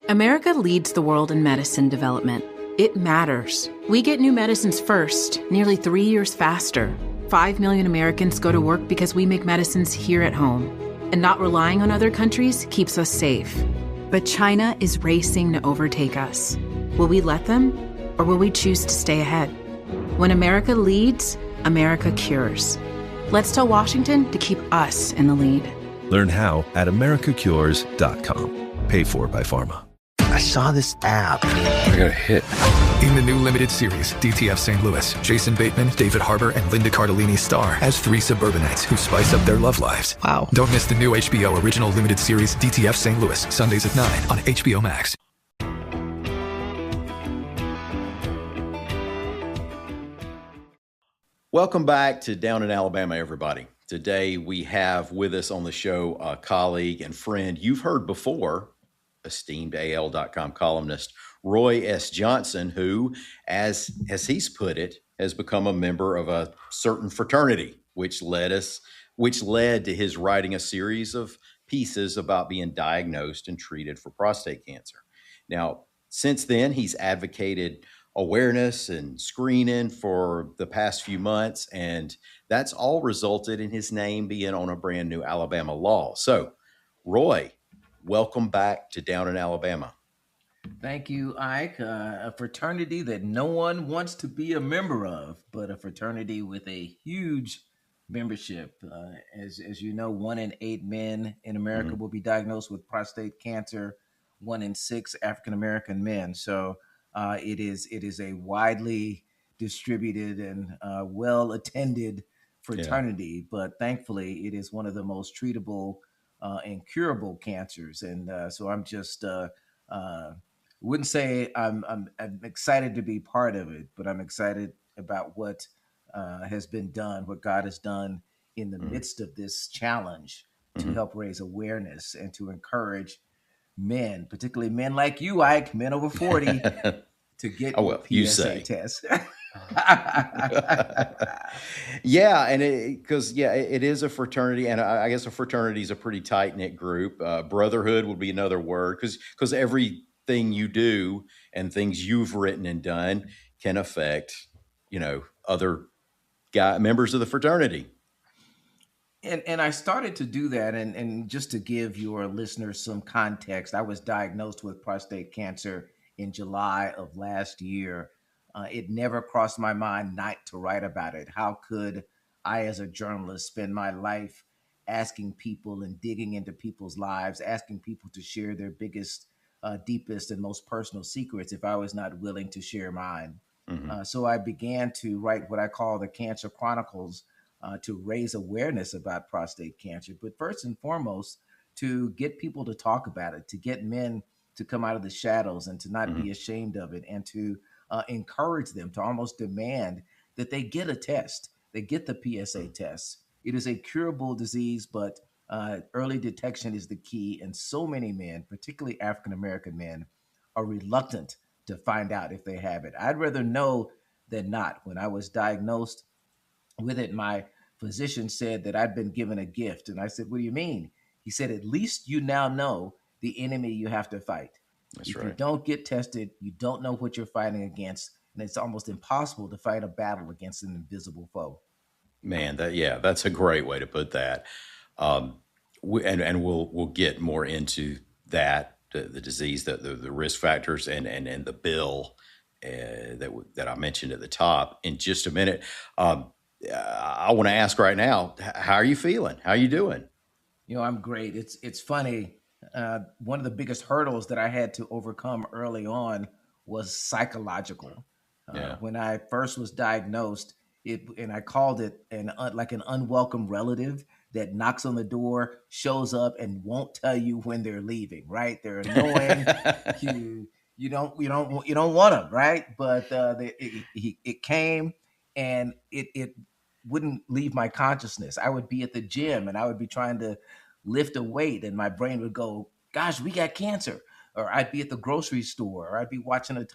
America leads the world in medicine development. It matters. We get new medicines first, nearly 3 years faster. 5 million Americans go to work because we make medicines here at home. And not relying on other countries keeps us safe. But China is racing to overtake us. Will we let them, or will we choose to stay ahead? When America leads, America cures. Let's tell Washington to keep us in the lead. Learn how at americacures.com. Paid for by pharma. I saw this app. I got a hit. In the new limited series, DTF St. Louis, Jason Bateman, David Harbour, and Linda Cardellini star as 3 suburbanites who spice up their love lives. Wow. Don't miss the new HBO original limited series, DTF St. Louis, Sundays at 9 on HBO Max. Welcome back to Down in Alabama, everybody. Today we have with us on the show a colleague and friend you've heard before, esteemed AL.com columnist Roy S. Johnson, who, as he's put it, has become a member of a certain fraternity, which led to his writing a series of pieces about being diagnosed and treated for prostate cancer. Now, since then, he's advocated awareness and screening for the past few months, and that's all resulted in his name being on a brand new Alabama law. So, Roy, welcome back to Down in Alabama. Thank you, Ike. A fraternity that no one wants to be a member of, but a fraternity with a huge membership. As you know, 1 in 8 men in America will be diagnosed with prostate cancer, 1 in 6 African-American men. So it is a widely distributed and well-attended fraternity, but thankfully it is one of the most treatable and curable cancers. And so I'm just wouldn't say I'm excited to be part of it, but I'm excited about what has been done, what God has done in the midst of this challenge to help raise awareness and to encourage men, particularly men like you, Ike, men over 40, to get PSA tests. Yeah, and it is a fraternity, and I guess a fraternity is a pretty tight-knit group. Brotherhood would be another word, because everything you do and things you've written and done can affect, other members of the fraternity. And I started to do that, and just to give your listeners some context, I was diagnosed with prostate cancer in July of last year. It never crossed my mind not to write about it. How could I, as a journalist, spend my life asking people and digging into people's lives, asking people to share their biggest, deepest, and most personal secrets if I was not willing to share mine? So I began to write what I call the Cancer Chronicles, to raise awareness about prostate cancer, but first and foremost, to get people to talk about it, to get men to come out of the shadows and to not be ashamed of it, and to encourage them, to almost demand that they get a test, they get the PSA test. It is a curable disease, but early detection is the key. And so many men, particularly African-American men, are reluctant to find out if they have it. I'd rather know than not. When I was diagnosed with it, my physician said that I'd been given a gift. And I said, "What do you mean?" He said, "At least you now know the enemy you have to fight. If you don't get tested, you don't know what you're fighting against, and it's almost impossible to fight a battle against an invisible foe." Man, that's a great way to put that. And we'll get more into that, the disease, the risk factors, and the bill that I mentioned at the top in just a minute. I want to ask right now, how are you feeling? How are you doing? I'm great. It's funny. One of the biggest hurdles that I had to overcome early on was psychological. When I first was diagnosed, and I called it like an unwelcome relative that knocks on the door, shows up, and won't tell you when they're leaving. Right? They're annoying. you don't want them, right? But it came, and it wouldn't leave my consciousness. I would be at the gym and I would be trying to lift a weight, and my brain would go, "Gosh, we got cancer." Or I'd be at the grocery store, or I'd be watching a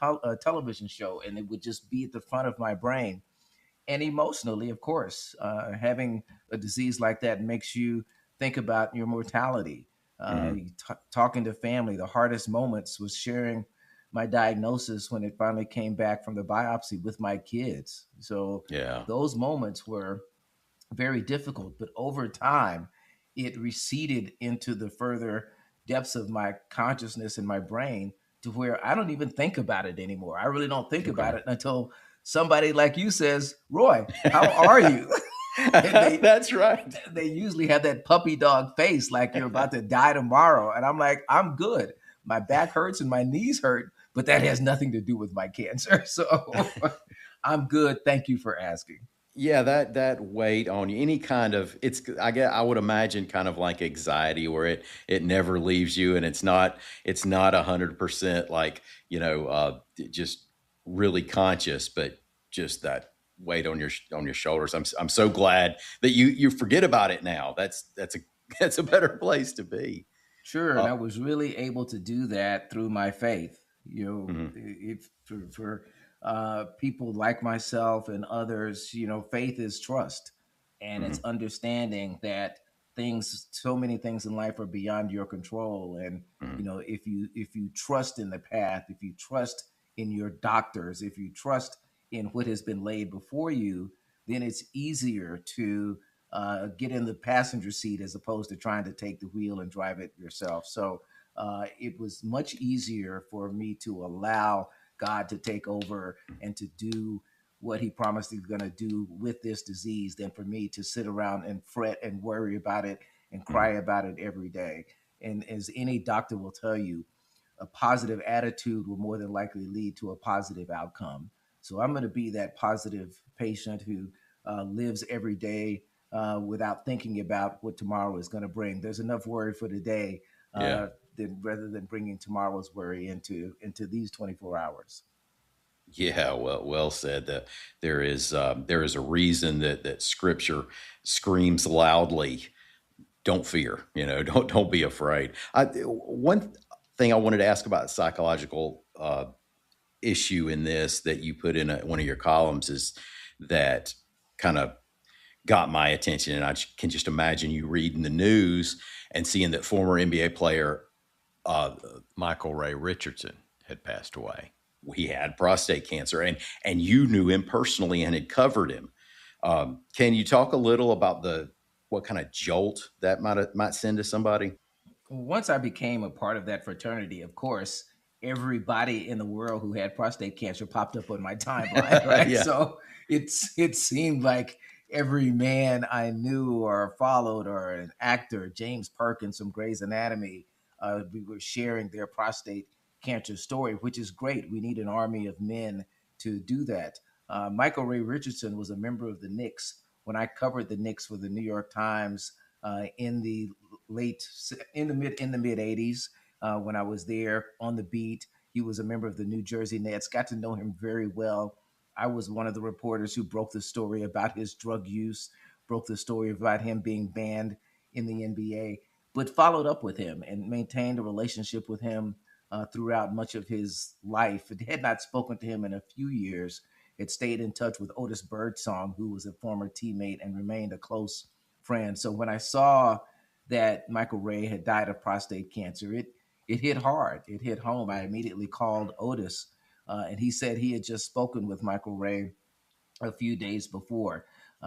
television show, and it would just be at the front of my brain. And emotionally, of course, having a disease like that makes you think about your mortality. Mhm. Talking to family. The hardest moments was sharing my diagnosis when it finally came back from the biopsy with my kids. So Yeah. those moments were very difficult, but over time, it receded into the further depths of my consciousness and my brain to where I don't even think about it anymore. I really don't think about Okay. it until somebody like you says, Roy, how are you? And That's right. they usually have that puppy dog face like you're about to die tomorrow. And I'm like, I'm good. My back hurts and my knees hurt, but that has nothing to do with my cancer. So I'm good. Thank you for asking. Yeah, that weight on you, any kind of I would imagine kind of like anxiety where it never leaves you, and it's not 100% like, just really conscious, but just that weight on your shoulders. I'm so glad that you forget about it now. That's a that's a better place to be. Sure, and Uh, I was really able to do that through my faith. mhm, If for people like myself and others, faith is trust, and it's mhm, understanding that so many things in life are beyond your control. And mhm, if you trust in the path, if you trust in your doctors, if you trust in what has been laid before you, then it's easier to get in the passenger seat as opposed to trying to take the wheel and drive it yourself. So it was much easier for me to allow God to take over and to do what he promised he was going to do with this disease than for me to sit around and fret and worry about it and cry mhm, about it every day. And as any doctor will tell you, a positive attitude will more than likely lead to a positive outcome. So I'm going to be that positive patient who lives every day without thinking about what tomorrow is going to bring. There's enough worry for today yeah. uh, rather than bringing tomorrow's worry into these 24 hours. Yeah, well said. That there is a reason that Scripture screams loudly, "Don't fear." Don't be afraid. One thing I wanted to ask about psychological issue in this that you put in one of your columns is that kind of got my attention, and I can just imagine you reading the news and seeing that former NBA player uh, Michael Ray Richardson had passed away. He had prostate cancer, and you knew him personally and had covered him. Can you talk a little about the what kind of jolt that might send to somebody? Once I became a part of that fraternity, of course, everybody in the world who had prostate cancer popped up on my timeline, right? Yeah. So it seemed like every man I knew or followed, or an actor, James Perkins from Grey's Anatomy, we were sharing their prostate cancer story, which is great. We need an army of men to do that. Michael Ray Richardson was a member of the Knicks when I covered the Knicks for the New York Times in the late in the mid 80s when I was there on the beat. He was a member of the New Jersey Nets. Got to know him very well. I was one of the reporters who broke the story about his drug use, broke the story about him being banned in the NBA, but followed up with him and maintained a relationship with him throughout much of his life. It had not spoken to him in a few years. It stayed in touch with Otis Birdsong, who was a former teammate and remained a close friend. So when I saw that Michael Ray had died of prostate cancer, it hit hard. It hit home. I immediately called Otis, and he said he had just spoken with Michael Ray a few days before.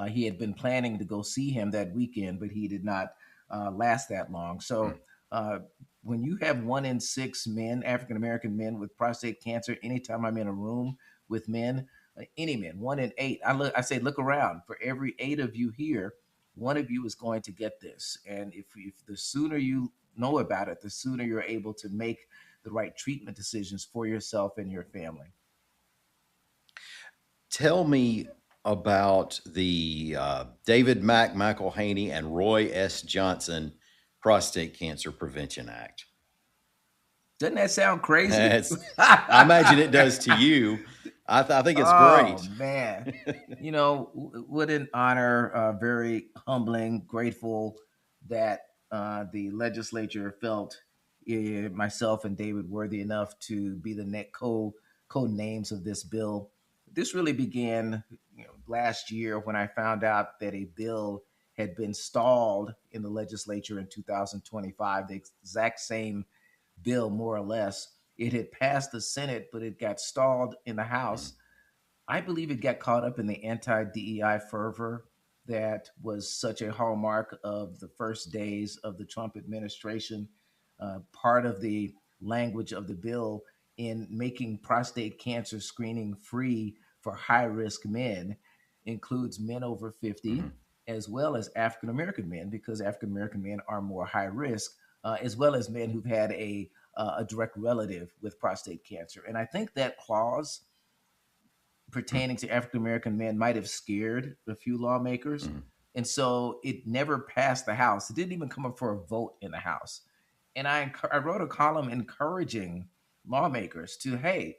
He had been planning to go see him that weekend, but he did not last that long. So uh, when you have 1 in 6 men, African American men with prostate cancer, anytime I'm in a room with men, any men, 1 in 8, I say, look around. For every 8 of you here, one of you is going to get this. And if the sooner you know about it, the sooner you're able to make the right treatment decisions for yourself and your family. Tell me about the David McElhaney and Roy S. Johnson Prostate Cancer Prevention Act. Doesn't that sound crazy? I imagine it does to you. I think it's Oh great. man, what an honor! Very humbling, grateful that the legislature felt myself and David worthy enough to be the net co names of this bill. This really began last year when I found out that a bill had been stalled in the legislature in 2025, the exact same bill, more or less. It had passed the Senate, but it got stalled in the House. I believe it got caught up in the anti-DEI fervor that was such a hallmark of the first days of the Trump administration. Part of the language of the bill in making prostate cancer screening free for high-risk men includes men over 50, as well as African American men, because African American men are more high risk, as well as men who've had a direct relative with prostate cancer. And I think that clause pertaining to African American men might have scared a few lawmakers. And so it never passed the House. It didn't even come up for a vote in the House. And I wrote a column encouraging lawmakers to, hey,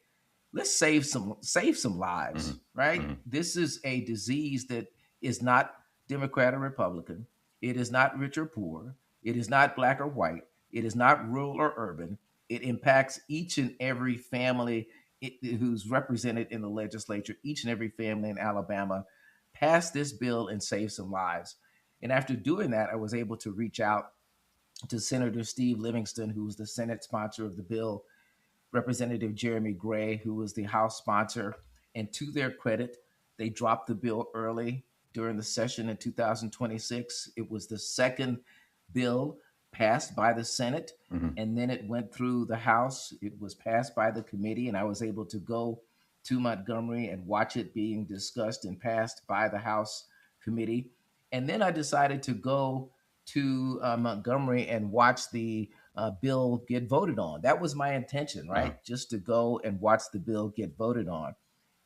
let's save some lives, right? This is a disease that is not Democrat or Republican. It is not rich or poor. It is not black or white. It is not rural or urban. It impacts each and every family who's represented in the legislature, each and every family in Alabama. Pass this bill and save some lives. And after doing that, I was able to reach out to Senator Steve Livingston, who was the Senate sponsor of the bill, Representative Jeremy Gray, who was the House sponsor. And to their credit, they dropped the bill early during the session in 2026. It was the second bill passed by the Senate, and then it went through the House. It was passed by the committee, and I was able to go to Montgomery and watch it being discussed and passed by the House committee. And then I decided to go to Montgomery and watch the bill get voted on. That was my intention, right? Just to go and watch the bill get voted on.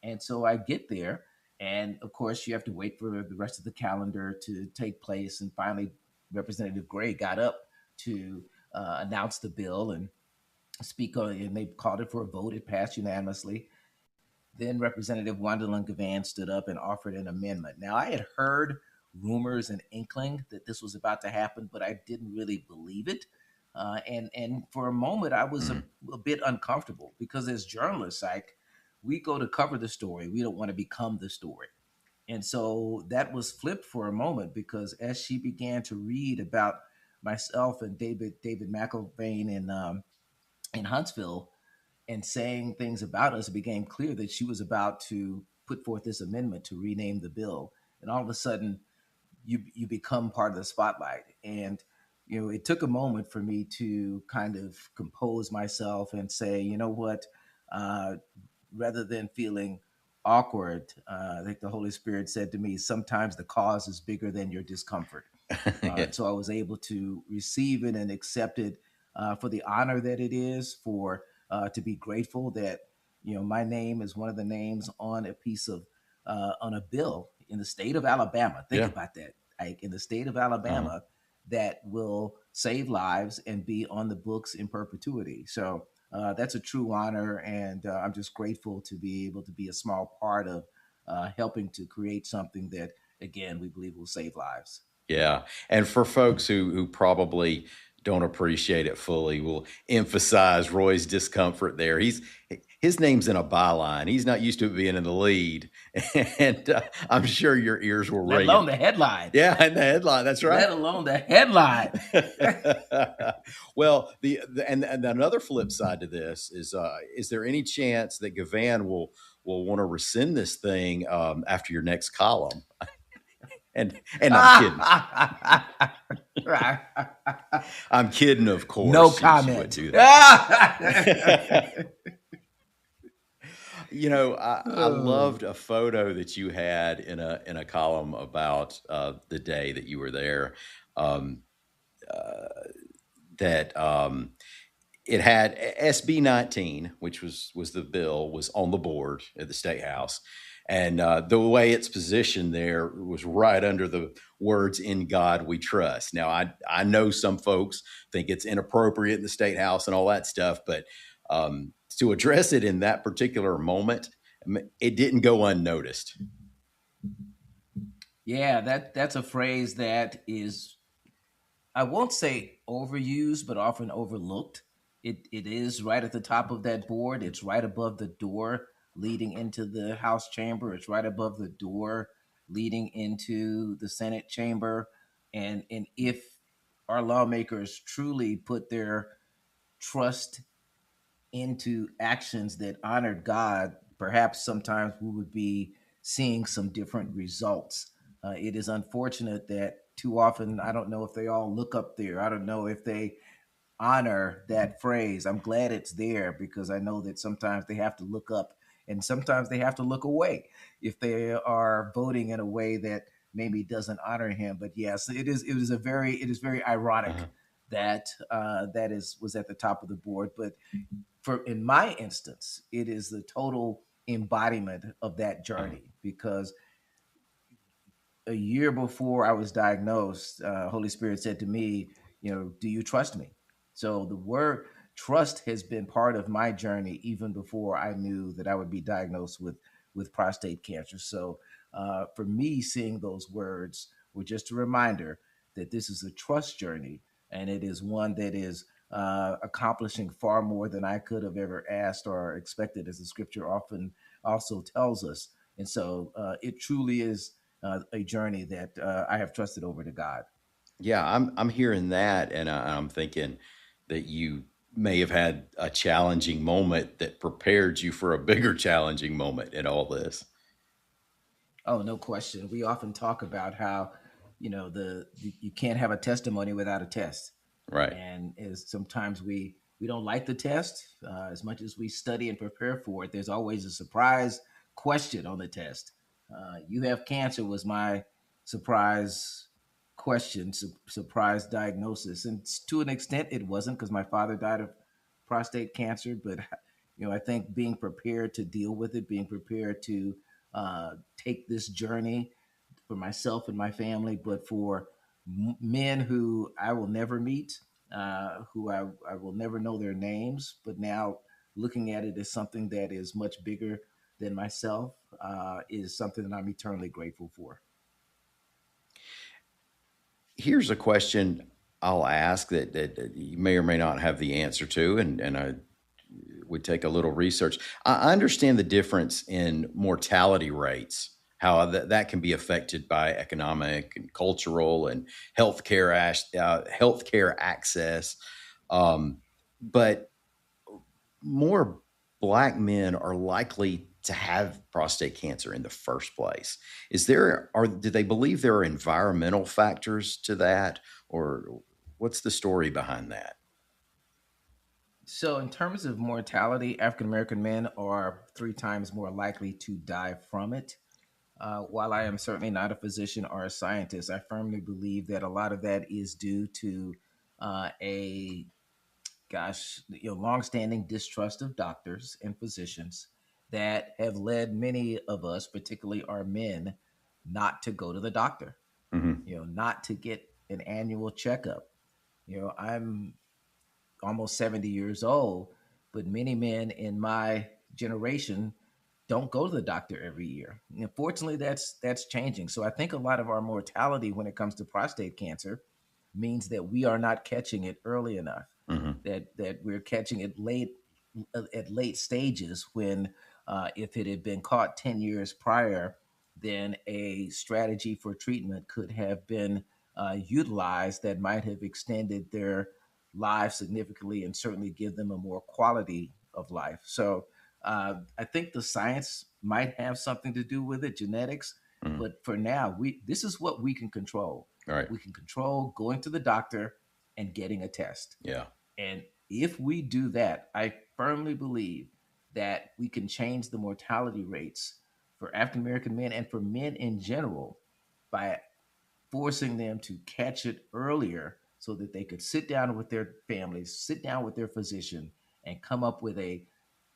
And so I get there, and of course, you have to wait for the rest of the calendar to take place. And finally, Representative Gray got up to announce the bill and speak on it, and they called it for a vote. It passed unanimously. Then Representative Wendolyn Gavan stood up and offered an amendment. Now, I had heard rumors and inkling that this was about to happen, but I didn't really believe it. And for a moment, I was a bit uncomfortable because as journalists, we go to cover the story. We don't want to become the story. And so that was flipped for a moment, because as she began to read about myself and David McIlvain in Huntsville and saying things about us, it became clear that she was about to put forth this amendment to rename the bill. And all of a sudden, you become part of the spotlight. And it took a moment for me to kind of compose myself and say, you know what, rather than feeling awkward, I think the Holy Spirit said to me, sometimes the cause is bigger than your discomfort. So I was able to receive it and accept it for the honor that it is, for to be grateful that my name is one of the names on a piece of on a bill in the state of Alabama. Think about that, Ike, in the state of Alabama, that will save lives and be on the books in perpetuity. So that's a true honor, and I'm just grateful to be able to be a small part of helping to create something that, again, we believe will save lives. Yeah. And for folks who probably don't appreciate it fully, we'll emphasize Roy's discomfort there. His name's in a byline. He's not used to being in the lead. And I'm sure your ears were ringing. Let alone the headline. Yeah, and the headline. That's right. Let alone the headline. Well, and another flip side to this is there any chance that Gavan will want to rescind this thing after your next column? And I'm kidding. I'm kidding, of course. No comment. Would do that. I loved a photo that you had in a column about the day that you were there. It had SB 19, which was the bill, was on the board at the State House. And the way it's positioned there was right under the words, "In God We Trust." Now, I know some folks think it's inappropriate in the State House and all that stuff, but to address it in that particular moment, it didn't go unnoticed. Yeah, that's a phrase that is, I won't say overused, but often overlooked. It is right at the top of that board. It's right above the door leading into the House chamber. It's right above the door leading into the Senate chamber. And if our lawmakers truly put their trust into actions that honored God, perhaps sometimes we would be seeing some different results. It is unfortunate that too often, I don't know if they all look up there. I don't know if they honor that phrase. I'm glad it's there because I know that sometimes they have to look up and sometimes they have to look away if they are voting in a way that maybe doesn't honor him. But yes, it is very ironic Uh-huh. that that is was at the top of the board. But for in my instance, it is the total embodiment of that Uh-huh. journey because a year before I was diagnosed, Holy Spirit said to me, do you trust me? So the word trust has been part of my journey even before I knew that I would be diagnosed with prostate cancer. So for me, seeing those words were just a reminder that this is a trust journey, and it is one that is accomplishing far more than I could have ever asked or expected, as the scripture often also tells us. And so it truly is a journey that I have trusted over to God. Yeah, I'm hearing that, and I'm thinking that you may have had a challenging moment that prepared you for a bigger challenging moment in all this. Oh, no question. We often talk about how, you can't have a testimony without a test, Right. and as sometimes we don't like the test as much as we study and prepare for it. There's always a surprise question on the test. You have cancer was my surprise question, surprise diagnosis, and to an extent it wasn't because my father died of prostate cancer. But I think being prepared to deal with it, being prepared to take this journey for myself and my family, but for men who I will never meet, who I will never know their names, but now looking at it as something that is much bigger than myself is something that I'm eternally grateful for. Here's a question I'll ask that you may or may not have the answer to, and I would take a little research. I understand the difference in mortality rates, how that can be affected by economic and cultural and healthcare access. Um, but more Black men are likely to have prostate cancer in the first place. Do they believe there are environmental factors to that, or what's the story behind that? So, in terms of mortality, African American men are three times more likely to die from it. While I am certainly not a physician or a scientist, I firmly believe that a lot of that is due to a longstanding distrust of doctors and physicians that have led many of us, particularly our men, not to go to the doctor. Hmm. Not to get an annual checkup. I'm almost 70 years old, but many men in my generation don't go to the doctor every year. Fortunately, that's changing. So I think a lot of our mortality when it comes to prostate cancer means that we are not catching it early enough. Hmm. That we're catching it late at late stages when if it had been caught 10 years prior, then a strategy for treatment could have been utilized that might have extended their lives significantly and certainly give them a more quality of life. So I think the science might have something to do with it, genetics. Hmm. But for now, we this is what we can control. All right. We can control going to the doctor and getting a test. Yeah. And if we do that, I firmly believe that we can change the mortality rates for African American men and for men in general by forcing them to catch it earlier so that they could sit down with their families, sit down with their physician, and come up with a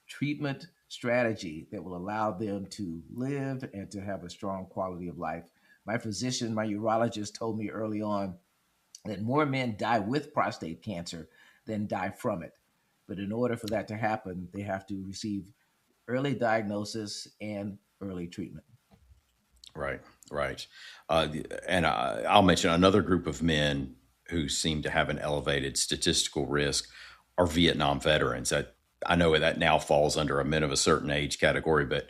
treatment strategy that will allow them to live and to have a strong quality of life. My physician, my urologist told me early on that more men die with prostate cancer than die from it. But in order for that to happen, they have to receive early diagnosis and early treatment. Right. Right. And I'll mention another group of men who seem to have an elevated statistical risk are Vietnam veterans. I know that now falls under a men of a certain age category, but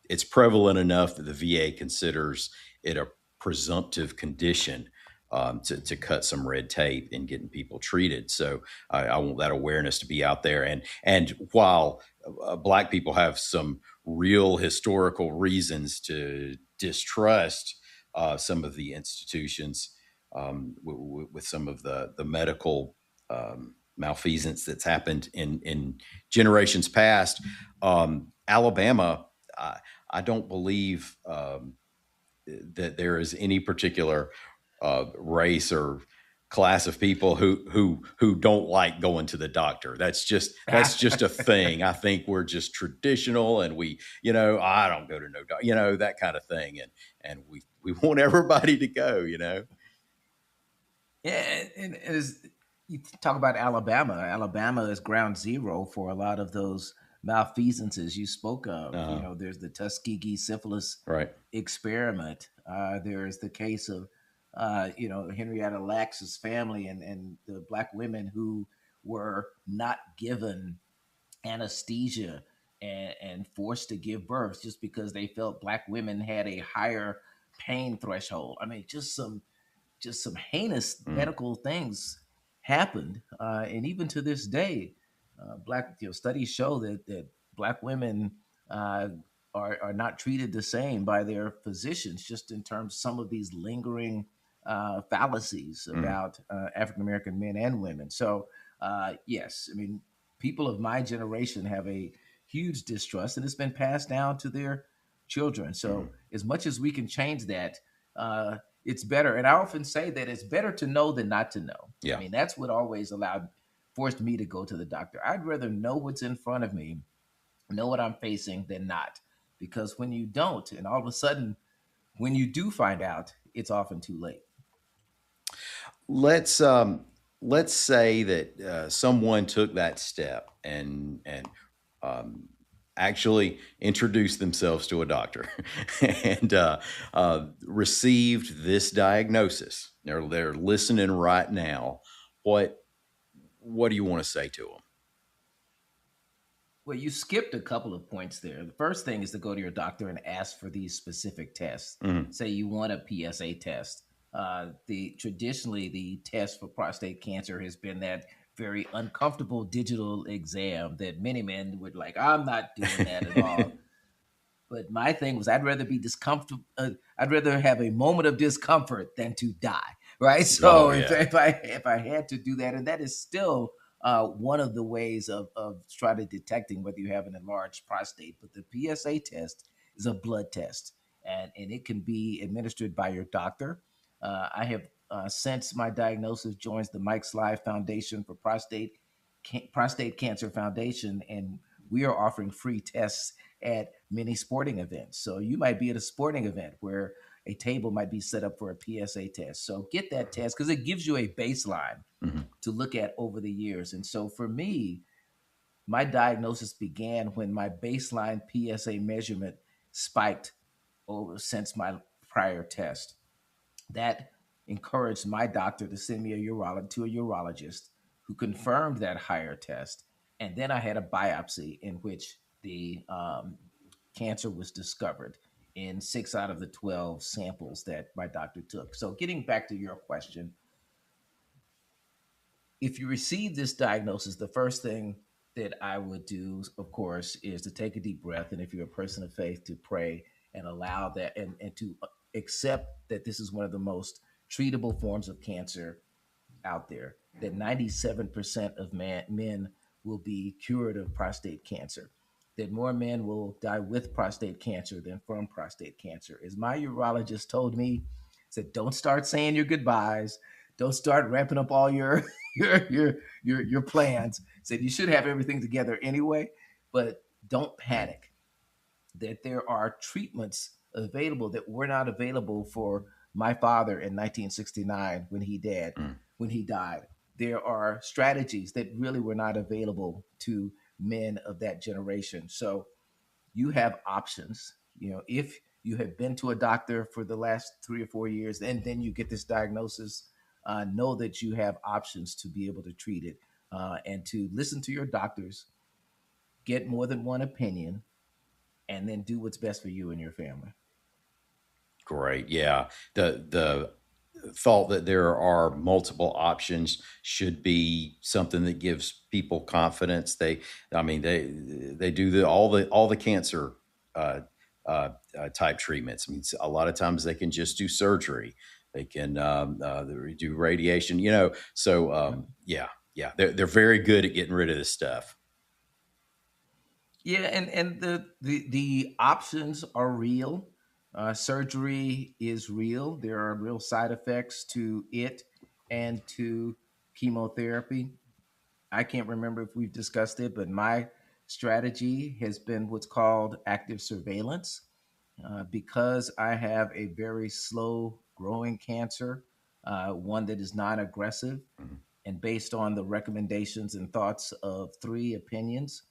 it's prevalent enough that the VA considers it a presumptive condition. to cut some red tape in getting people treated. So I want that awareness to be out there. And while Black people have some real historical reasons to distrust some of the institutions, with some of the medical malfeasance that's happened in generations past, Alabama, I don't believe that there is any particular race or class of people who don't like going to the doctor. That's just a thing. I think we're just traditional, and I don't go to no doctor, that kind of thing, and we want everybody to go. Yeah, and as you talk about Alabama, Alabama is ground zero for a lot of those malfeasances you spoke of. There's the Tuskegee syphilis Right. experiment. There's the case of, Henrietta Lacks's family and the Black women who were not given anesthesia and forced to give birth just because they felt Black women had a higher pain threshold. I mean, just some heinous medical things happened, and even to this day, Black studies show that Black women are not treated the same by their physicians, just in terms of some of these lingering fallacies about African American men and women. So yes, I mean, people of my generation have a huge distrust, and it's been passed down to their children. So as much as we can change that, it's better. And I often say that it's better to know than not to know. Yeah. I mean, that's what always forced me to go to the doctor. I'd rather know what's in front of me, know what I'm facing, than not. Because when you don't, and all of a sudden, when you do find out, it's often too late. Let's say that someone took that step and actually introduced themselves to a doctor and received this diagnosis. They're listening right now. What do you want to say to them? Well, you skipped a couple of points there. The first thing is to go to your doctor and ask for these specific tests. Say you want a PSA test. Traditionally the test for prostate cancer has been that very uncomfortable digital exam that many men would like. I'm not doing that at all. But my thing was, I'd rather be discomfortable. I'd rather have a moment of discomfort than to die. Right. So if I had to do that, and that is still one of the ways of trying to detecting whether you have an enlarged prostate. But the PSA test is a blood test, and it can be administered by your doctor. I have since my diagnosis joins the Mike Sly Foundation for Prostate Cancer Foundation, and we are offering free tests at many sporting events. So you might be at a sporting event where a table might be set up for a PSA test. So get that test because it gives you a baseline to look at over the years. And so for me, my diagnosis began when my baseline PSA measurement spiked since my prior test. That encouraged my doctor to send me to a urologist who confirmed that higher test. And then I had a biopsy in which the cancer was discovered in 6 out of the 12 samples that my doctor took. So getting back to your question, if you receive this diagnosis, the first thing that I would do, of course, is to take a deep breath. And if you're a person of faith, to pray and allow that and to accept that this is one of the most treatable forms of cancer out there, that 97% of men will be cured of prostate cancer, that more men will die with prostate cancer than from prostate cancer. As my urologist told me, said, don't start saying your goodbyes. Don't start ramping up all your your plans. Said you should have everything together anyway, but don't panic. That there are treatments available that were not available for my father in 1969 when he died. There are strategies that really were not available to men of that generation. So you have options. If you have been to a doctor for the last 3 or 4 years, and then you get this diagnosis, know that you have options to be able to treat it, and to listen to your doctors, get more than one opinion, and then do what's best for you and your family. Great. Yeah. The thought that there are multiple options should be something that gives people confidence. They do all the cancer type treatments. I mean, a lot of times they can just do surgery. They can do radiation. They're very good at getting rid of this stuff. Yeah, and the options are real. Surgery is real. There are real side effects to it and to chemotherapy. I can't remember if we've discussed it, but my strategy has been what's called active surveillance. Because I have a very slow growing cancer, one that is non aggressive, and based on the recommendations and thoughts of 3 opinions,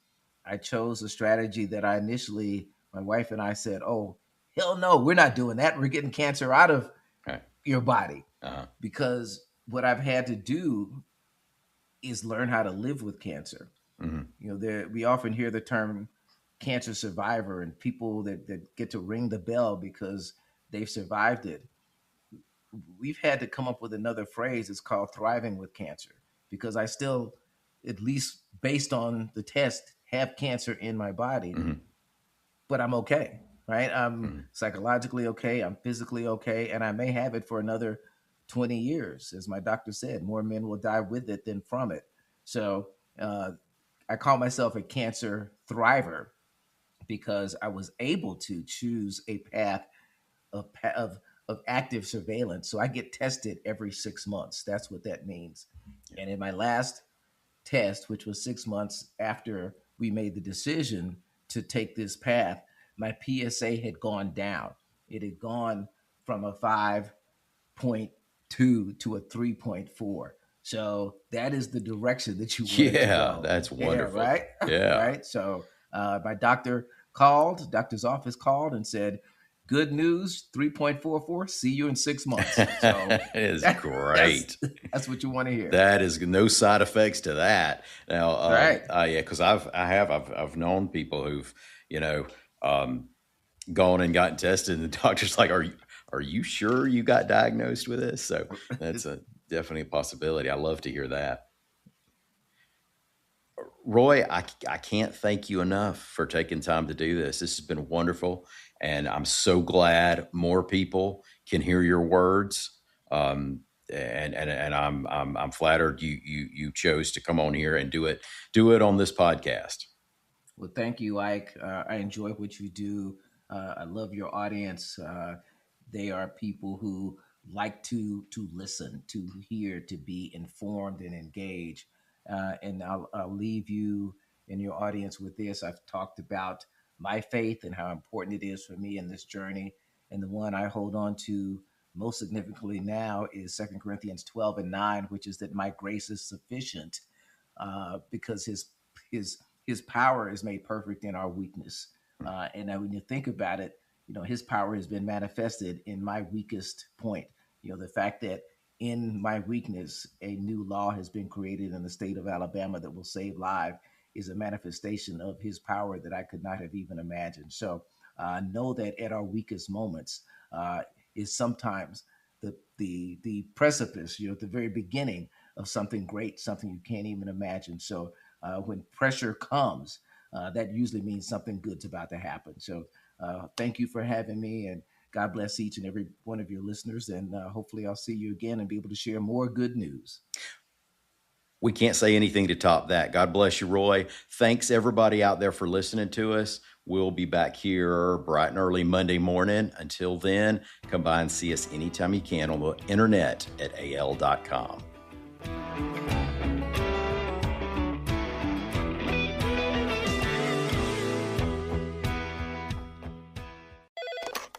I chose a strategy that my wife and I said, oh, hell no, we're not doing that. We're getting cancer out of your body. Because what I've had to do is learn how to live with cancer. We often hear the term cancer survivor and people that get to ring the bell because they've survived it. We've had to come up with another phrase. It's called thriving with cancer, because I still, at least based on the test, have cancer in my body, but I'm okay, right? I'm psychologically okay. I'm physically okay. And I may have it for another 20 years. As my doctor said, more men will die with it than from it. So I call myself a cancer thriver because I was able to choose a path of active surveillance. So I get tested every 6 months. That's what that means. And in my last test, which was 6 months after we made the decision to take this path, my PSA had gone down. It had gone from a 5.2 to a 3.4. So that is the direction that you want to go. That's wonderful. Yeah, right? Yeah. Right. So my doctor's office called and said, good news, 3.44. See you in 6 months. So that is great. That's what you want to hear. That is no side effects to that. Now, right? Because I've known people who've gone and gotten tested, and the doctor's like, "Are you sure you got diagnosed with this?" So that's definitely a possibility. I love to hear that. Roy, I can't thank you enough for taking time to do this. This has been wonderful, and I'm so glad more people can hear your words. And I'm flattered you chose to come on here and do it on this podcast. Well, thank you, Ike. I enjoy what you do. I love your audience. They are people who like to listen, to hear, to be informed and engaged. And I'll leave you and your audience with this. I've talked about my faith and how important it is for me in this journey. And the one I hold on to most significantly now is 2 Corinthians 12:9, which is that my grace is sufficient because his power is made perfect in our weakness. And now when you think about it, his power has been manifested in my weakest point. The fact that in my weakness, a new law has been created in the state of Alabama that will save lives is a manifestation of his power that I could not have even imagined. So know that at our weakest moments is sometimes the precipice, the very beginning of something great, something you can't even imagine. So when pressure comes, that usually means something good's about to happen. So thank you for having me, and God bless each and every one of your listeners. And hopefully I'll see you again and be able to share more good news. We can't say anything to top that. God bless you, Roy. Thanks everybody out there for listening to us. We'll be back here bright and early Monday morning. Until then, come by and see us anytime you can on the internet at al.com.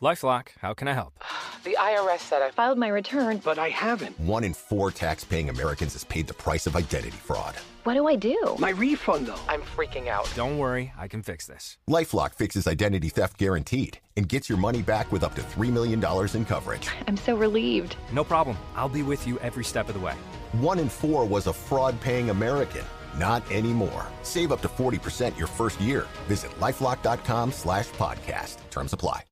LifeLock, how can I help? The IRS said I filed my return, but I haven't. 1 in 4 tax-paying Americans has paid the price of identity fraud. What do I do? My refund, though. I'm freaking out. Don't worry, I can fix this. LifeLock fixes identity theft guaranteed and gets your money back with up to $3 million in coverage. I'm so relieved. No problem. I'll be with you every step of the way. 1 in 4 was a fraud-paying American. Not anymore. Save up to 40% your first year. Visit LifeLock.com/podcast. Terms apply.